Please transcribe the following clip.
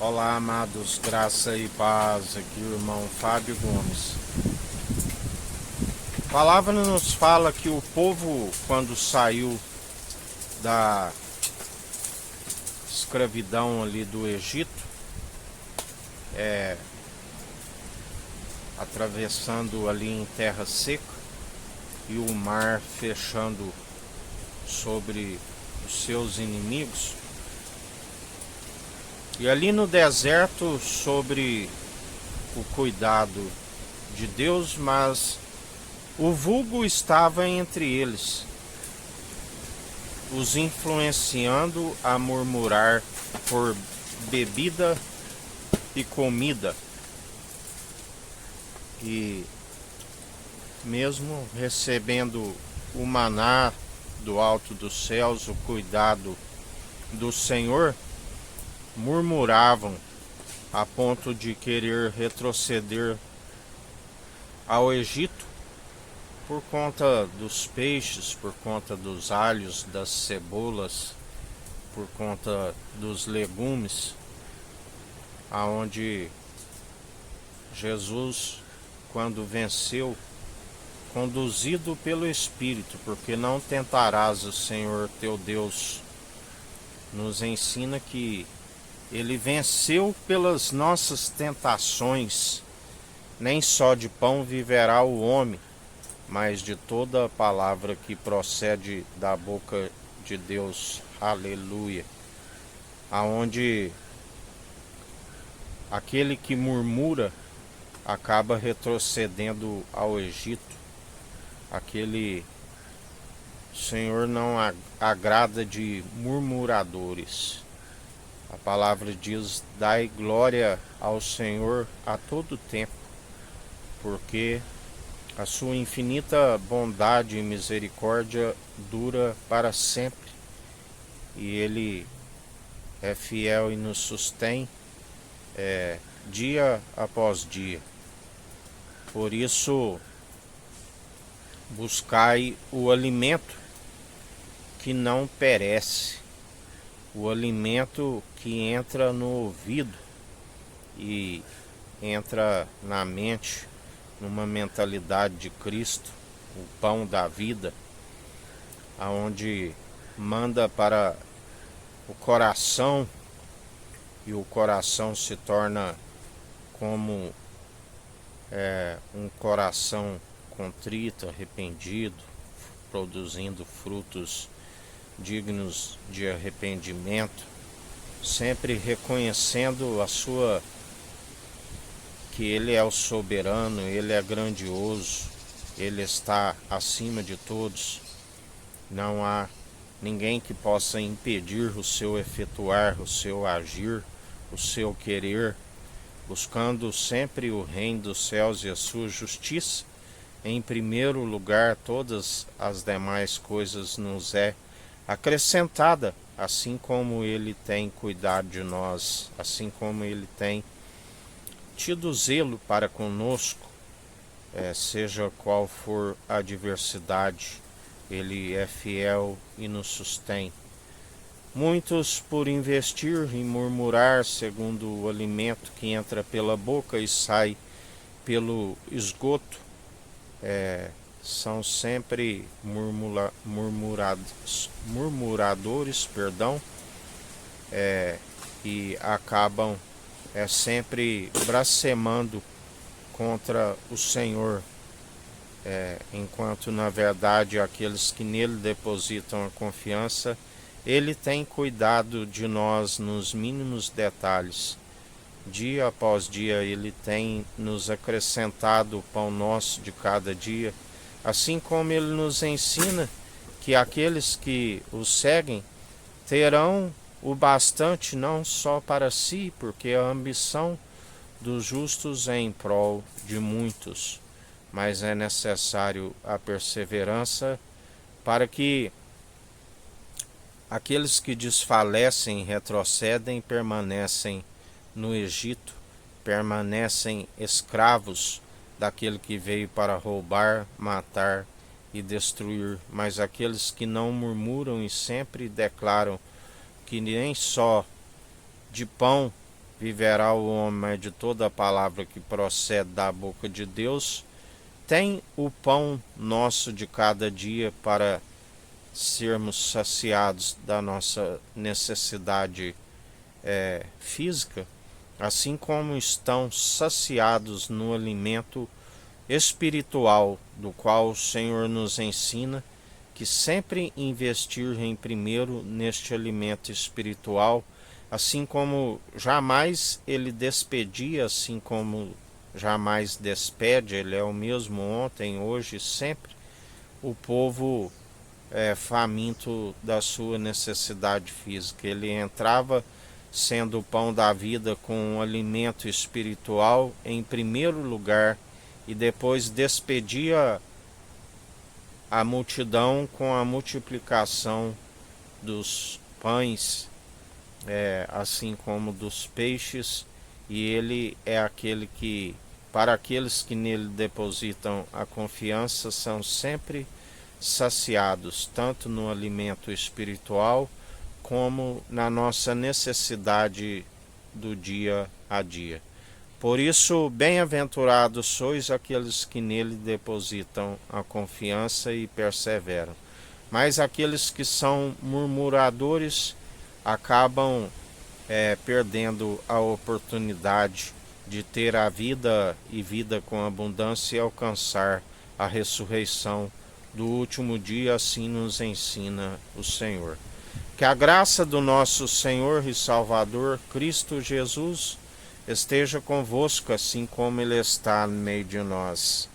Olá, amados, graça e paz, aqui o irmão Fábio Gomes. A palavra nos fala que o povo, quando saiu da escravidão ali do Egito, atravessando ali em terra seca e o mar fechando sobre os seus inimigos, e ali no deserto, sobre o cuidado de Deus, mas o vulgo estava entre eles, os influenciando a murmurar por bebida e comida. E mesmo recebendo o maná do alto dos céus, o cuidado do Senhor, murmuravam a ponto de querer retroceder ao Egito por conta dos peixes, por conta dos alhos, das cebolas, por conta dos legumes, aonde Jesus, quando venceu, conduzido pelo Espírito, porque não tentarás o Senhor teu Deus, nos ensina que ele venceu pelas nossas tentações. Nem só de pão viverá o homem, mas de toda a palavra que procede da boca de Deus. Aleluia. Aonde aquele que murmura acaba retrocedendo ao Egito. Aquele Senhor não agrada de murmuradores. A palavra diz: dai glória ao Senhor a todo tempo, porque a sua infinita bondade e misericórdia dura para sempre, e Ele é fiel e nos sustém dia após dia. Por isso, buscai o alimento que não perece, o alimento que entra no ouvido e entra na mente, numa mentalidade de Cristo, o pão da vida, aonde manda para o coração, e o coração se torna como um coração contrito, arrependido, produzindo frutos dignos de arrependimento, sempre reconhecendo que Ele é o soberano, Ele é grandioso, Ele está acima de todos. Não há ninguém que possa impedir o seu efetuar, o seu agir, o seu querer, buscando sempre o reino dos céus e a sua justiça. Em primeiro lugar, todas as demais coisas nos é acrescentada, assim como Ele tem cuidado de nós, assim como Ele tem tido zelo para conosco, seja qual for a adversidade, Ele é fiel e nos sustém. Muitos, por investir e murmurar, segundo o alimento que entra pela boca e sai pelo esgoto, são sempre murmuradores, e acabam sempre blasfemando contra o Senhor, enquanto na verdade aqueles que nele depositam a confiança, Ele tem cuidado de nós nos mínimos detalhes. Dia após dia Ele tem nos acrescentado o pão nosso de cada dia, assim como Ele nos ensina que aqueles que o seguem terão o bastante não só para si, porque a ambição dos justos é em prol de muitos, mas é necessário a perseverança para que aqueles que desfalecem, retrocedem, permanecem no Egito, permanecem escravos daquele que veio para roubar, matar e destruir, mas aqueles que não murmuram e sempre declaram que nem só de pão viverá o homem, mas de toda a palavra que procede da boca de Deus. Tem o pão nosso de cada dia para sermos saciados da nossa necessidade física, assim como estão saciados no alimento espiritual, do qual o Senhor nos ensina que sempre investir em primeiro neste alimento espiritual, assim como jamais ele despedia, assim como jamais despede, ele é o mesmo ontem, hoje, sempre, o povo faminto da sua necessidade física. Ele entrava sendo o pão da vida com um alimento espiritual em primeiro lugar e depois despedia a multidão com a multiplicação dos pães, assim como dos peixes, e ele é aquele que, para aqueles que nele depositam a confiança, são sempre saciados, tanto no alimento espiritual como na nossa necessidade do dia a dia. Por isso, bem-aventurados sois aqueles que nele depositam a confiança e perseveram. Mas aqueles que são murmuradores acabam perdendo a oportunidade de ter a vida e vida com abundância e alcançar a ressurreição do último dia, assim nos ensina o Senhor. Que a graça do nosso Senhor e Salvador, Cristo Jesus, esteja convosco, assim como Ele está no meio de nós.